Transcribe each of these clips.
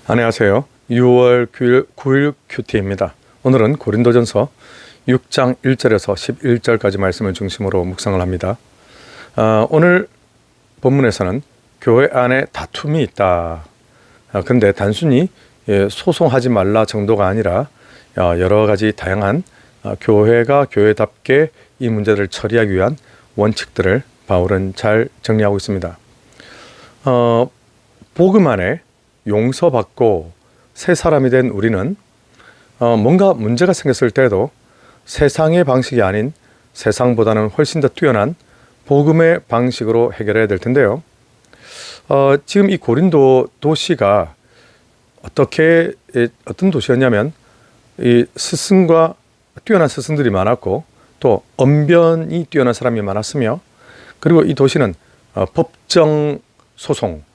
안녕하세요. 6월 9일 큐티입니다. 오늘은 고린도전서 6장 1절에서 11절까지 말씀을 중심으로 묵상을 합니다. 오늘 본문에서는 교회 안에 다툼이 있다. 근데 단순히 소송하지 말라 정도가 아니라 여러 가지 다양한 교회가 교회답게 이 문제를 처리하기 위한 원칙들을 바울은 잘 정리하고 있습니다. 복음 안에 용서받고 새 사람이 된 우리는 뭔가 문제가 생겼을 때도 세상의 방식이 아닌 세상보다는 훨씬 더 뛰어난 복음의 방식으로 해결해야 될 텐데요. 지금 이 고린도 도시가 어떤 도시였냐면 이 스승과 뛰어난 스승들이 많았고 또 언변이 뛰어난 사람이 많았으며, 그리고 이 도시는 법정 소송,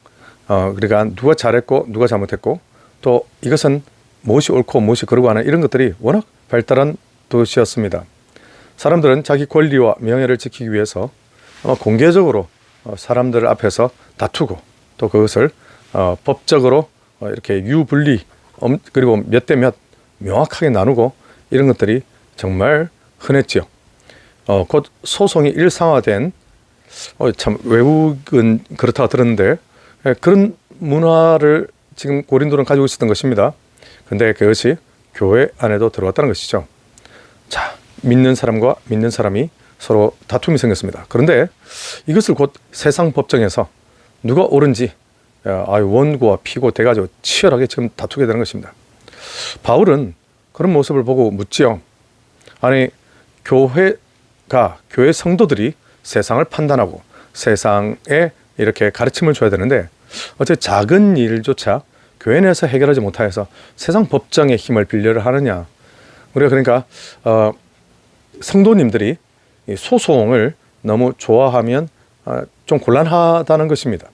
그러니까 누가 잘했고 누가 잘못했고 또 이것은 무엇이 옳고 무엇이 그르고 하는 이런 것들이 워낙 발달한 도시였습니다. 사람들은 자기 권리와 명예를 지키기 위해서 공개적으로 사람들 앞에서 다투고 또 그것을 법적으로 이렇게 유분리 그리고 몇 대 몇 명확하게 나누고 이런 것들이 정말 흔했지요. 곧 소송이 일상화된, 참 외국은 그렇다고 들었는데 그런 문화를 지금 고린도는 가지고 있었던 것입니다. 근데 그것이 교회 안에도 들어왔다는 것이죠. 자, 믿는 사람과 믿는 사람이 서로 다툼이 생겼습니다. 그런데 이것을 곧 세상 법정에서 누가 옳은지 원고와 피고 돼가지고 치열하게 지금 다투게 되는 것입니다. 바울은 그런 모습을 보고 묻지요. 아니, 교회 성도들이 세상을 판단하고 세상에 이렇게 가르침을 줘야 되는데 어째 작은 일조차 교회 내에서 해결하지 못하여서 세상 법정의 힘을 빌려를 하느냐. 우리가 그러니까 성도님들이 이 소송을 너무 좋아하면 좀 곤란하다는 것입니다.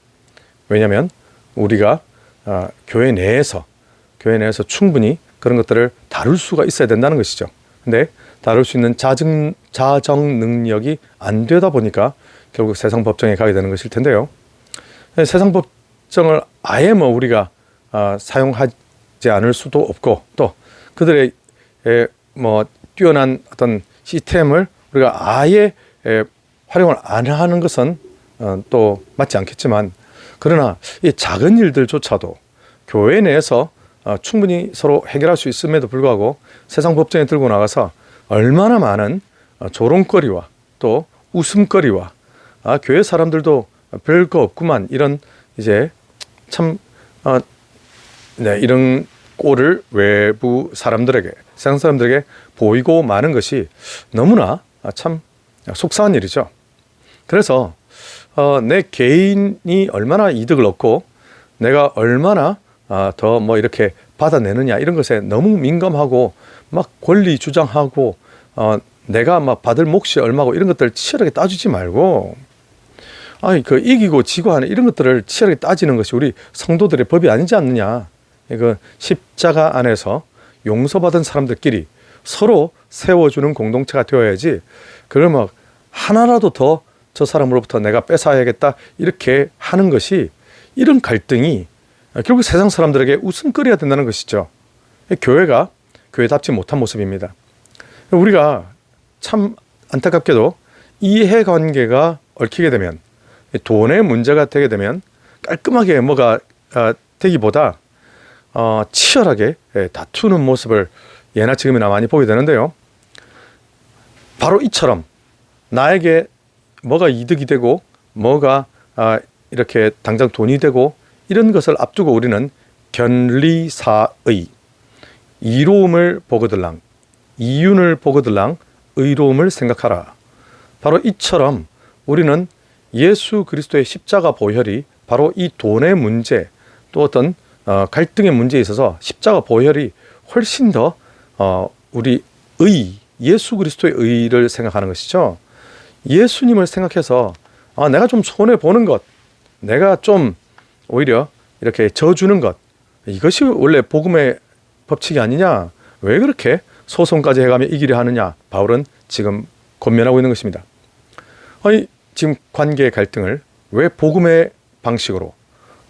왜냐하면 우리가 교회 내에서 충분히 그런 것들을 다룰 수가 있어야 된다는 것이죠. 근데 다룰 수 있는 자정 능력이 안 되다 보니까 결국 세상 법정에 가게 되는 것일 텐데요. 세상 법정을 아예 우리가 사용하지 않을 수도 없고, 또 그들의 뛰어난 어떤 시스템을 우리가 아예 활용을 안 하는 것은 또 맞지 않겠지만, 그러나 이 작은 일들조차도 교회 내에서 충분히 서로 해결할 수 있음에도 불구하고 세상 법정에 들고 나가서 얼마나 많은 조롱거리와 또 웃음거리와 교회 사람들도 별거 없구만, 이런 이제 참 이런 꼴을 외부 사람들에게, 세상 사람들에게 보이고 마는 것이 너무나 참 속상한 일이죠. 그래서 내 개인이 얼마나 이득을 얻고 내가 얼마나 더 이렇게 받아내느냐, 이런 것에 너무 민감하고 막 권리 주장하고 내가 받을 몫이 얼마고 이런 것들 치열하게 따지지 말고, 그 이기고 지고 하는 이런 것들을 치열하게 따지는 것이 우리 성도들의 법이 아니지 않느냐. 그 십자가 안에서 용서받은 사람들끼리 서로 세워주는 공동체가 되어야지, 그걸 하나라도 더 저 사람으로부터 내가 뺏어야겠다 이렇게 하는 것이, 이런 갈등이 결국 세상 사람들에게 웃음거리가 된다는 것이죠. 교회가 교회답지 못한 모습입니다. 우리가 참 안타깝게도 이해관계가 얽히게 되면, 돈의 문제가 되게 되면 깔끔하게 되기보다 치열하게 다투는 모습을 예나 지금이나 많이 보게 되는데요. 바로 이처럼 나에게 뭐가 이득이 되고 뭐가 이렇게 당장 돈이 되고 이런 것을 앞두고 우리는 견리사의, 이로움을 보거들랑 이윤을 보거들랑 의로움을 생각하라. 바로 이처럼 우리는 예수 그리스도의 십자가 보혈이 바로 이 돈의 문제, 또 어떤 갈등의 문제에 있어서 십자가 보혈이 훨씬 더 우리 예수 그리스도의 의를 생각하는 것이죠. 예수님을 생각해서 내가 좀 손해보는 것, 내가 좀 오히려 이렇게 져주는 것, 이것이 원래 복음의 법칙이 아니냐, 왜 그렇게 소송까지 해가며 이기려 하느냐, 바울은 지금 권면하고 있는 것입니다. 지금 관계의 갈등을 왜 복음의 방식으로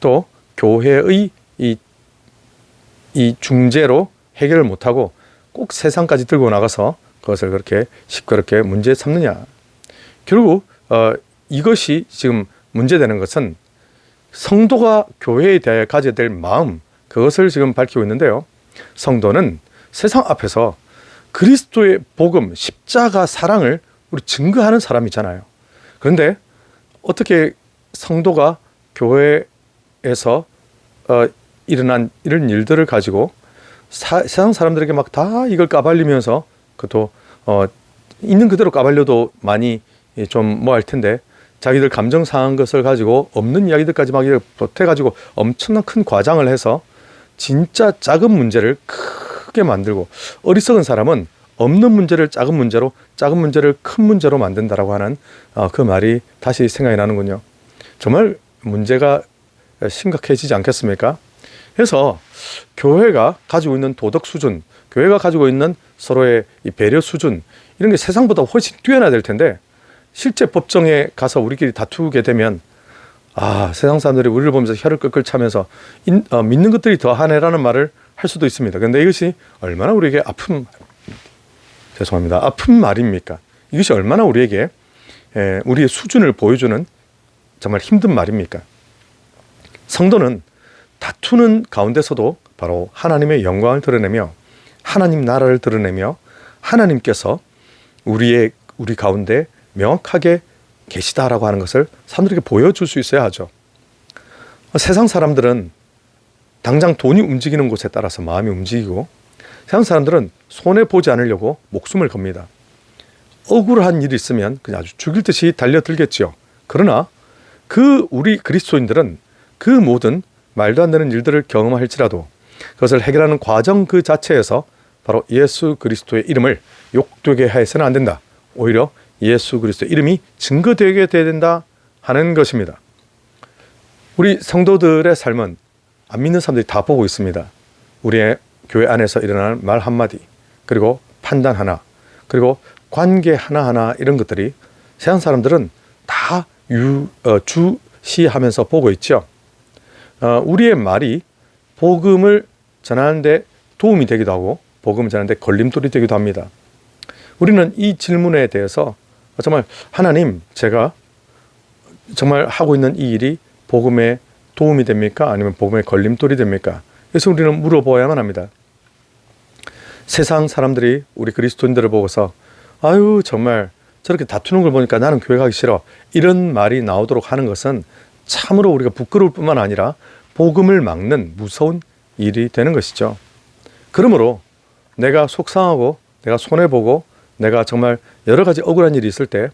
또 교회의 이 이 중재로 해결을 못하고 꼭 세상까지 들고 나가서 그것을 그렇게 시끄럽게 문제 삼느냐. 결국 이것이 지금 문제되는 것은 성도가 교회에 대해 가져야 될 마음, 그것을 지금 밝히고 있는데요. 성도는 세상 앞에서 그리스도의 복음, 십자가 사랑을 우리 증거하는 사람이잖아요. 그런데 어떻게 성도가 교회에서 일어난 이런 일들을 가지고 세상 사람들에게 막 다 이걸 까발리면서 그것도 있는 그대로 까발려도 많이 좀 뭐 할 텐데 자기들 감정 상한 것을 가지고 없는 이야기들까지 막 보태가지고 엄청난 큰 과장을 해서 진짜 작은 문제를 크게 만들고, 어리석은 사람은 없는 문제를 작은 문제로, 작은 문제를 큰 문제로 만든다라고 하는 그 말이 다시 생각이 나는군요. 정말 문제가 심각해지지 않겠습니까? 그래서 교회가 가지고 있는 도덕 수준, 교회가 가지고 있는 서로의 이 배려 수준, 이런 게 세상보다 훨씬 뛰어나야 될 텐데, 실제 법정에 가서 우리끼리 다투게 되면 세상 사람들이 우리를 보면서 혀를 끌끌 차면서 믿는 것들이 더하네라는 말을 할 수도 있습니다. 그런데 이것이 얼마나 우리에게 아픈 말입니까? 이것이 얼마나 우리에게 우리의 수준을 보여주는 정말 힘든 말입니까? 성도는 다투는 가운데서도 바로 하나님의 영광을 드러내며 하나님 나라를 드러내며 하나님께서 우리 가운데 명확하게 계시다라고 하는 것을 사람들에게 보여줄 수 있어야 하죠. 세상 사람들은 당장 돈이 움직이는 곳에 따라서 마음이 움직이고, 세상 사람들은 손해보지 않으려고 목숨을 겁니다. 억울한 일이 있으면 그냥 아주 죽일 듯이 달려들겠지요. 그러나 우리 그리스도인들은 그 모든 말도 안 되는 일들을 경험할지라도 그것을 해결하는 과정 그 자체에서 바로 예수 그리스도의 이름을 욕되게 해서는 안 된다. 오히려 예수 그리스도의 이름이 증거되게 돼야 된다 하는 것입니다. 우리 성도들의 삶은 안 믿는 사람들이 다 보고 있습니다. 우리의 교회 안에서 일어나는 말 한마디, 그리고 판단 하나, 그리고 관계 하나하나, 이런 것들이 세상 사람들은 다 주시하면서 보고 있죠. 우리의 말이 복음을 전하는 데 도움이 되기도 하고 복음을 전하는 데 걸림돌이 되기도 합니다. 우리는 이 질문에 대해서 정말 하나님, 제가 정말 하고 있는 이 일이 복음에 도움이 됩니까? 아니면 복음에 걸림돌이 됩니까? 그래서 우리는 물어보아야만 합니다. 세상 사람들이 우리 그리스도인들을 보고서 아유 정말 저렇게 다투는 걸 보니까 나는 교회 가기 싫어, 이런 말이 나오도록 하는 것은 참으로 우리가 부끄러울 뿐만 아니라 복음을 막는 무서운 일이 되는 것이죠. 그러므로 내가 속상하고 내가 손해보고 내가 정말 여러 가지 억울한 일이 있을 때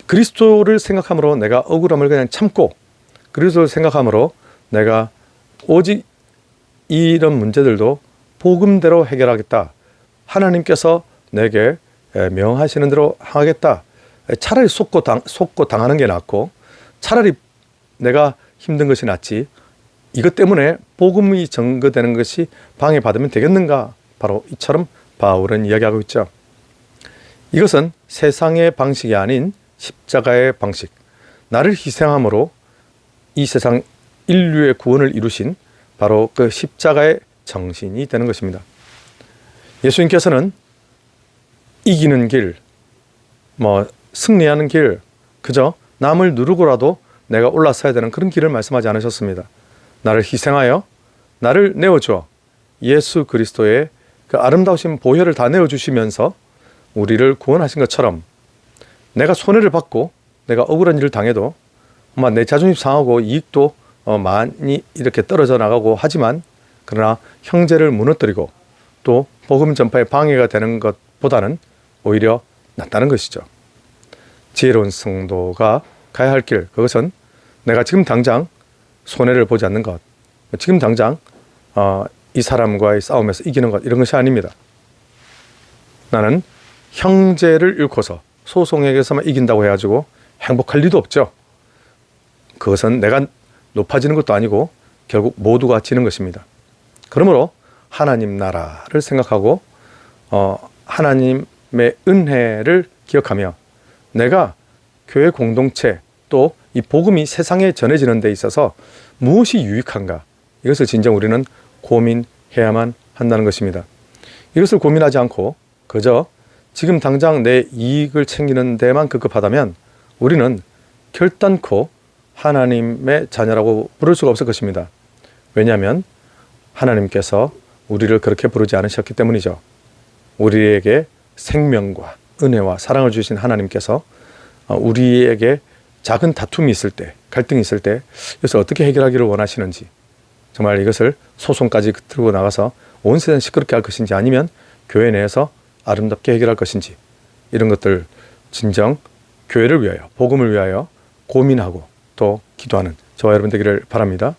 그리스도를 생각함으로 내가 억울함을 그냥 참고, 그리스도를 생각함으로 내가 오직 이런 문제들도 복음대로 해결하겠다, 하나님께서 내게 명하시는 대로 하겠다, 차라리 속고 당하는 게 낫고 차라리 내가 힘든 것이 낫지 이것 때문에 복음이 증거되는 것이 방해받으면 되겠는가, 바로 이처럼 바울은 이야기하고 있죠. 이것은 세상의 방식이 아닌 십자가의 방식, 나를 희생함으로 이 세상 인류의 구원을 이루신 바로 그 십자가의 정신이 되는 것입니다. 예수님께서는 이기는 길, 승리하는 길, 그저 남을 누르고라도 내가 올라서야 되는 그런 길을 말씀하지 않으셨습니다. 나를 희생하여 나를 내어주어 예수 그리스도의 그 아름다우신 보혈을 다 내어주시면서 우리를 구원하신 것처럼 내가 손해를 받고 내가 억울한 일을 당해도 내 자존심 상하고 이익도 많이 이렇게 떨어져 나가고 하지만, 그러나 형제를 무너뜨리고 또 복음 전파에 방해가 되는 것보다는 오히려 낫다는 것이죠. 지혜로운 성도가 가야 할 길, 그것은 내가 지금 당장 손해를 보지 않는 것, 지금 당장 이 사람과의 싸움에서 이기는 것, 이런 것이 아닙니다. 나는 형제를 잃고서 소송에게서만 이긴다고 해가지고 행복할 리도 없죠. 그것은 내가 높아지는 것도 아니고 결국 모두가 지는 것입니다. 그러므로 하나님 나라를 생각하고 하나님의 은혜를 기억하며 내가 교회 공동체 또 이 복음이 세상에 전해지는 데 있어서 무엇이 유익한가, 이것을 진정 우리는 고민해야 해야만 한다는 것입니다. 이것을 고민하지 않고 그저 지금 당장 내 이익을 챙기는 데만 급급하다면 우리는 결단코 하나님의 자녀라고 부를 수가 없을 것입니다. 왜냐하면 하나님께서 우리를 그렇게 부르지 않으셨기 때문이죠. 우리에게 생명과 은혜와 사랑을 주신 하나님께서 우리에게 작은 다툼이 있을 때, 갈등이 있을 때 이것을 어떻게 해결하기를 원하시는지, 정말 이것을 소송까지 들고 나가서 온 세상 시끄럽게 할 것인지 아니면 교회 내에서 아름답게 해결할 것인지, 이런 것들 진정 교회를 위하여, 복음을 위하여 고민하고 또 기도하는 저와 여러분 되기를 바랍니다.